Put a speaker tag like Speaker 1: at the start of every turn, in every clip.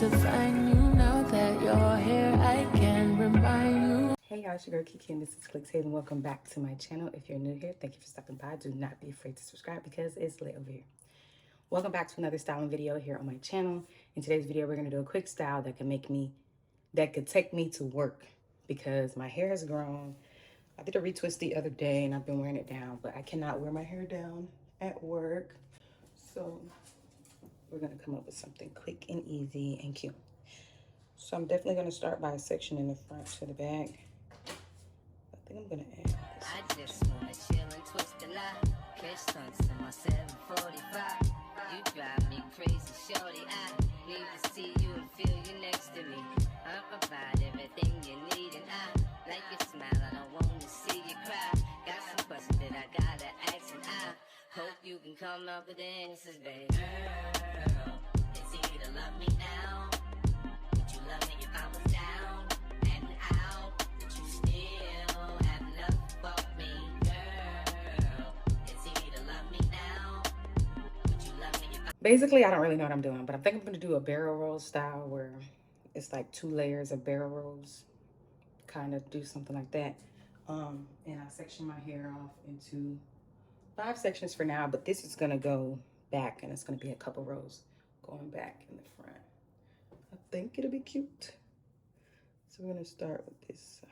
Speaker 1: to find you. Now that you're here, I can remind you.
Speaker 2: Hey y'all, it's your girl Kiki and this is KISSIMMEE and welcome back to my channel. If you're new here, thank you for stopping by. Do not be afraid to subscribe because it's lit over here. Welcome back to another styling video here on my channel. In today's video, we're gonna do a quick style that could take me to work because my hair has grown. I did a retwist the other day and I've been wearing it down, but I cannot wear my hair down at work. So we're gonna come up with something quick and easy and cute. So I'm definitely gonna start by a section in the front to the back. I think I'm gonna add this.
Speaker 3: I just wanna chill and twist a lot. Catch stunts in my 745. You drive me crazy, shorty. I need to see you and feel you next to me. I provide everything you need, and I like your smile. I don't wanna see you cry. Got some questions that I gotta ask, and I hope you can come up with answers, baby. Girl, it's easy to love me now. Would you love me if I was down and out? Would you still have love for me? Girl, it's easy to love me now. Would you love me if I...
Speaker 2: Basically, I don't really know what I'm doing, but I think I'm gonna do a barrel roll style where it's like 2 layers of barrel rolls. Kind of do something like that. And I section my hair off into 5 sections for now, but this is gonna go back and it's gonna be a couple rows going back in the front. I think it'll be cute. So we're gonna start with this side.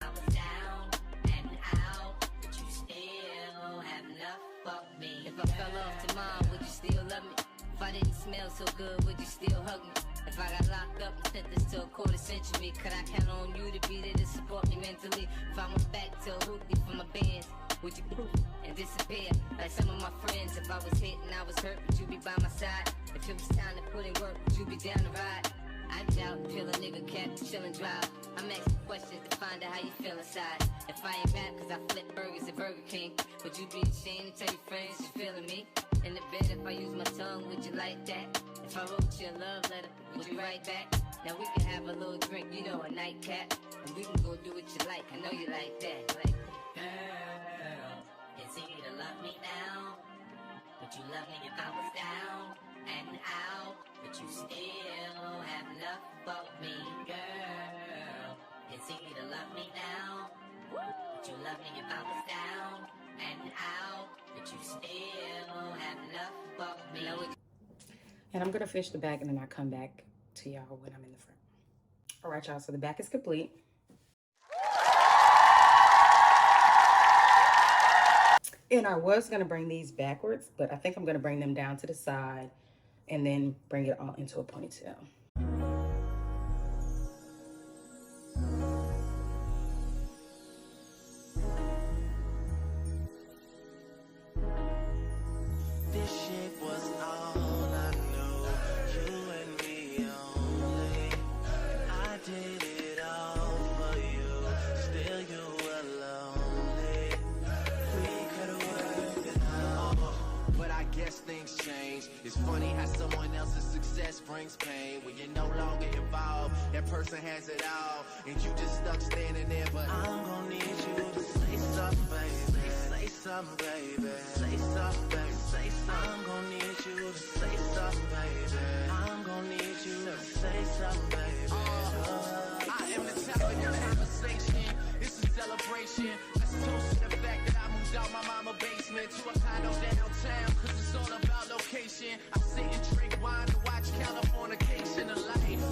Speaker 3: I was down and out, but you still have enough for me. If I fell off tomorrow, would you still love me? If I didn't smell so good, would you still hug me? If I got locked up and sent this to a quarter century, could I count on you to be there to support me mentally? If I went back to a hoopty for my bands, would you poof and disappear like some of my friends? If I was hit and I was hurt, would you be by my side? If it was time to put in work, would you be down to ride? I doubt until a nigga cat to chill and drive. I'm asking questions to find out how you feel inside. If I ain't rap cause I flip burgers at Burger King, would you be ashamed to tell your friends you're feeling me? In the bed, if I use my tongue, would you like that? If I wrote you a love letter, would you write back? Now we can have a little drink, you know, a nightcap, and we can go do what you like. I know you like that. Like, girl, it's easy to love me now. Would you love me if I was down and out? Would you still have love for me? Girl, it's easy to love me now. Would you love me if I was down and out? Would you still have love for me?
Speaker 2: And I'm gonna finish the back and then I'll come back to y'all when I'm in the front. All right, y'all, so the back is complete. And I was gonna bring these backwards, but I think I'm gonna bring them down to the side and then bring it all into a ponytail.
Speaker 4: Things change. It's funny how someone else's success brings pain. When you're no longer involved, that person has it all, and you just stuck standing there. But I'm gonna need you to say something, baby. Say something, baby. Say something, baby. Say something. I'm gonna need you to say something, baby. I'm gonna need you to say something, baby. I am the topic of conversation. It's a celebration. Let's toast to the fact that I moved out my mama basement to a condo downtown. It's all about location. I sit and drink wine and watch Californication of life.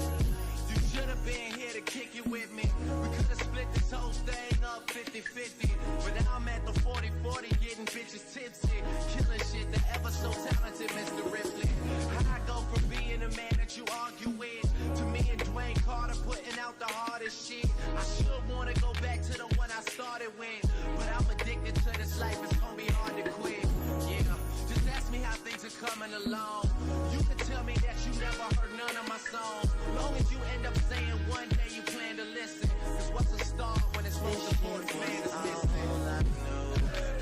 Speaker 4: You should have been here to kick it with me. We could have split this whole thing up 50-50. But now I'm at the 40-40 getting bitches tipsy. Killing shit, the ever so talented Mr. Ripley. How I go from being a man that you argue with to me and Dwayne Carter putting out the hardest shit. I should want to go back to the one I started with, but I'm addicted to this life. It's gonna be hard to quit. Yeah. Just ask me how things are coming along. You can tell me that you never heard none of my songs. Long as you end up saying one day you plan to listen. Cause what's a star when it's most important man is missing? All I know,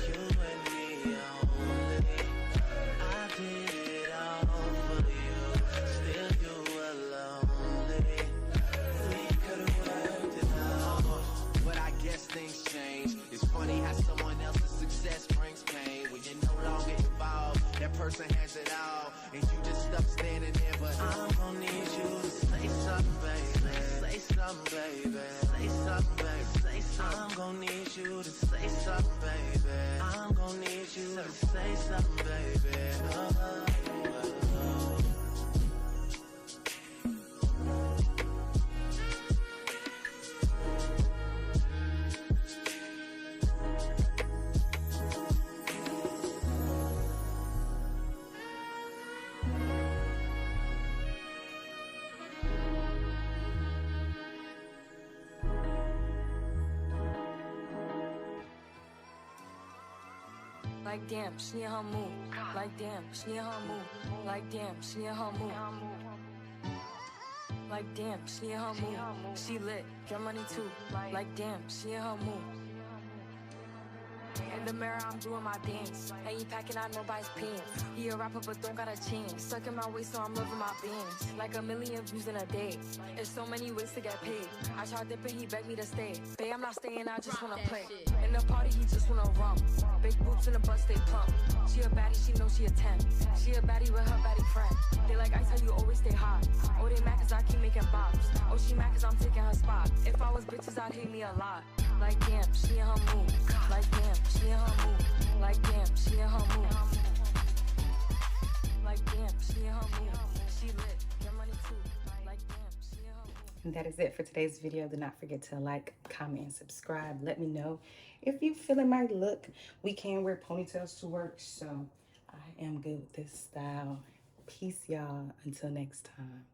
Speaker 4: you and me only. I did it all for you. Still you were lonely. We could've worked it out. But I guess things change. It's funny how someone else's success brings pain. When you're no longer involved, that person has it all, and you just stuck standing there. But I'm gonna need you to say something, baby.
Speaker 5: Like damn, she in her mood. Like damn, she in her mood. Like damn, she in her mood. Like damn, she in her mood. She lit, get money too. Like damn, she in her mood. In the mirror, I'm doing my dance. Ain't packing out nobody's pants. He a rapper, but don't got a chance. Stuck in my waist, so I'm living my bands. Like a million views in a day. There's so many ways to get paid. I tried dipping, he begged me to stay. Babe, I'm not staying, I just wanna play. In the party, he just wanna rum. Big boobs in the bus, they plump. She a baddie, she knows she a 10. She a baddie with her baddie friend. They like ice, how you always stay hot. Oh, they mad cause I keep making bops. Oh, she mad cause I'm taking her spot. If I was bitches, I'd hate me a lot. Like damn, she in her mood. Like damn, she in her mood. Like damn, she in her mood. Like damn, she in her mood. She lit, get money too. Like damn, she in her mood.
Speaker 2: And that is it for today's video. Do not forget to like, comment, and subscribe. Let me know if you feeling my look. We can wear ponytails to work, so I am good with this style. Peace, y'all. Until next time.